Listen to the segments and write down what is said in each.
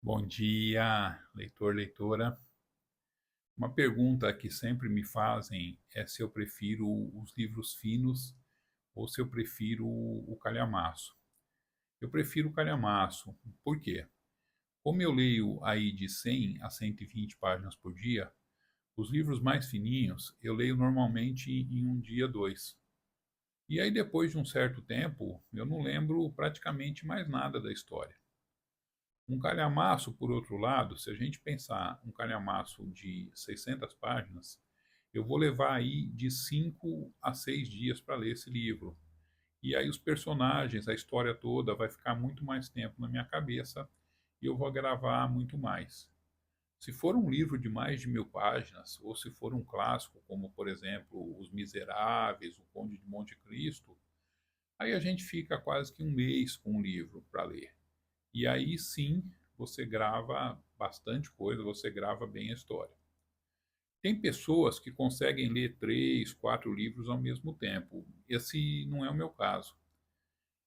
Bom dia, leitor, leitora. Uma pergunta que sempre me fazem é se eu prefiro os livros finos ou se eu prefiro o calhamaço. Eu prefiro o calhamaço. Por quê? Como eu leio aí de 100 a 120 páginas por dia, os livros mais fininhos eu leio normalmente em um dia, dois. E aí, depois de um certo tempo, eu não lembro praticamente mais nada da história. Um calhamaço, por outro lado, se a gente pensar um calhamaço de 600 páginas, eu vou levar aí de 5 a 6 dias para ler esse livro. E aí os personagens, a história toda vai ficar muito mais tempo na minha cabeça e eu vou gravar muito mais. Se for um livro de mais de 1000 páginas, ou se for um clássico, como por exemplo Os Miseráveis, O Conde de Monte Cristo, aí a gente fica quase que um mês com um livro para ler. E aí sim você grava bastante coisa, você grava bem a história. Tem pessoas que conseguem ler 3, 4 livros ao mesmo tempo. Esse não é o meu caso.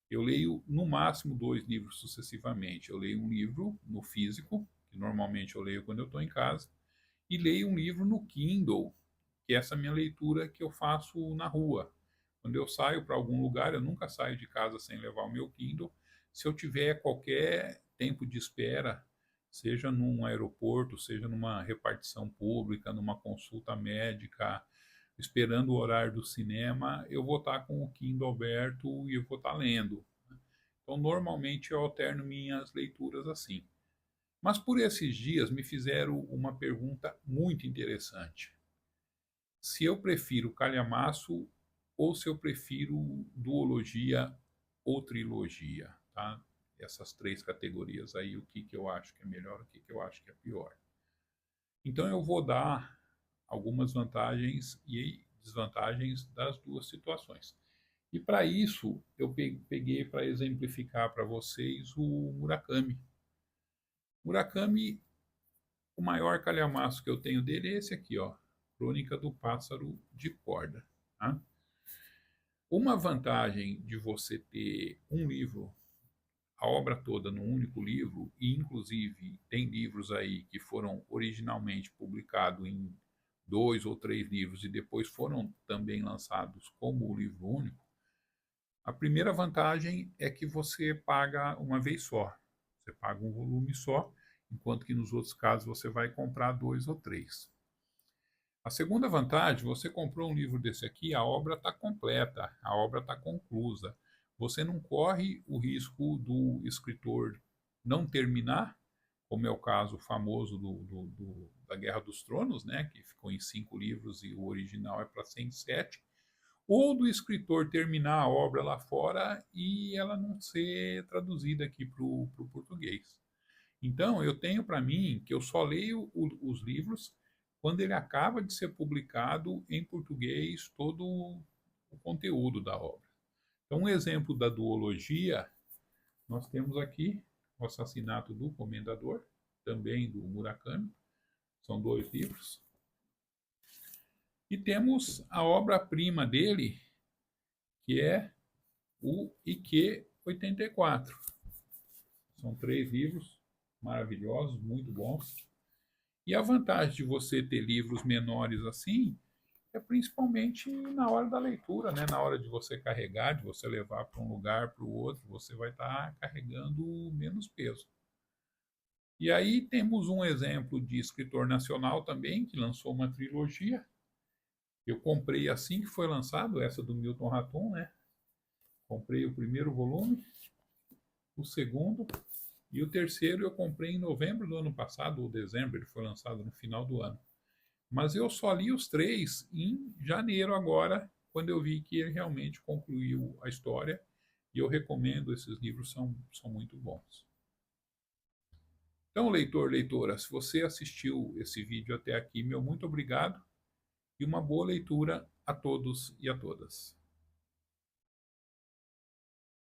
Eu leio no máximo 2 livros sucessivamente. Eu leio um livro no físico, que normalmente eu leio quando eu estou em casa, e leio um livro no Kindle, que é essa minha leitura que eu faço na rua. Quando eu saio para algum lugar, eu nunca saio de casa sem levar o meu Kindle. Se eu tiver qualquer tempo de espera, seja num aeroporto, seja numa repartição pública, numa consulta médica, esperando o horário do cinema, eu vou estar com o Kindle aberto e eu vou estar lendo. Então, normalmente eu alterno minhas leituras assim. Mas por esses dias me fizeram uma pergunta muito interessante. Se eu prefiro calhamaço ou se eu prefiro duologia ou trilogia, tá? Essas três categorias aí, o que, que eu acho que é melhor, o que, que eu acho que é pior. Então eu vou dar algumas vantagens e desvantagens das duas situações. E para isso eu peguei para exemplificar para vocês o Murakami. Murakami, o maior calhamaço que eu tenho dele é esse aqui, ó, Crônica do Pássaro de Corda. Tá? Uma vantagem de você ter um livro, a obra toda num único livro, e inclusive tem livros aí que foram originalmente publicados em 2 ou 3 livros e depois foram também lançados como o livro único. A primeira vantagem é que você paga uma vez só. Você paga um volume só, enquanto que nos outros casos você vai comprar 2 ou 3. A segunda vantagem, você comprou um livro desse aqui, a obra está completa, a obra está conclusa. Você não corre o risco do escritor não terminar, como é o caso famoso da Guerra dos Tronos, né, que ficou em 5 livros e o original é para ser em 7, ou do escritor terminar a obra lá fora e ela não ser traduzida aqui para o português. Então, eu tenho para mim que eu só leio os livros quando ele acaba de ser publicado em português todo o conteúdo da obra. Então, um exemplo da duologia, nós temos aqui o Assassinato do Comendador, também do Murakami, são 2 livros. E temos a obra-prima dele, que é o IQ 84. São 3 livros maravilhosos, muito bons. E a vantagem de você ter livros menores assim é principalmente na hora da leitura, né? Na hora de você carregar, de você levar para um lugar, para o outro, você vai estar carregando menos peso. E aí temos um exemplo de escritor nacional também, que lançou uma trilogia. Eu comprei assim que foi lançado, essa do Milton Ratum, né? Comprei o primeiro volume, o segundo, e o terceiro eu comprei em novembro do ano passado, ou dezembro, ele foi lançado no final do ano. Mas eu só li os 3 em janeiro agora, quando eu vi que ele realmente concluiu a história. E eu recomendo, esses livros são muito bons. Então, leitor, leitora, se você assistiu esse vídeo até aqui, meu muito obrigado e uma boa leitura a todos e a todas.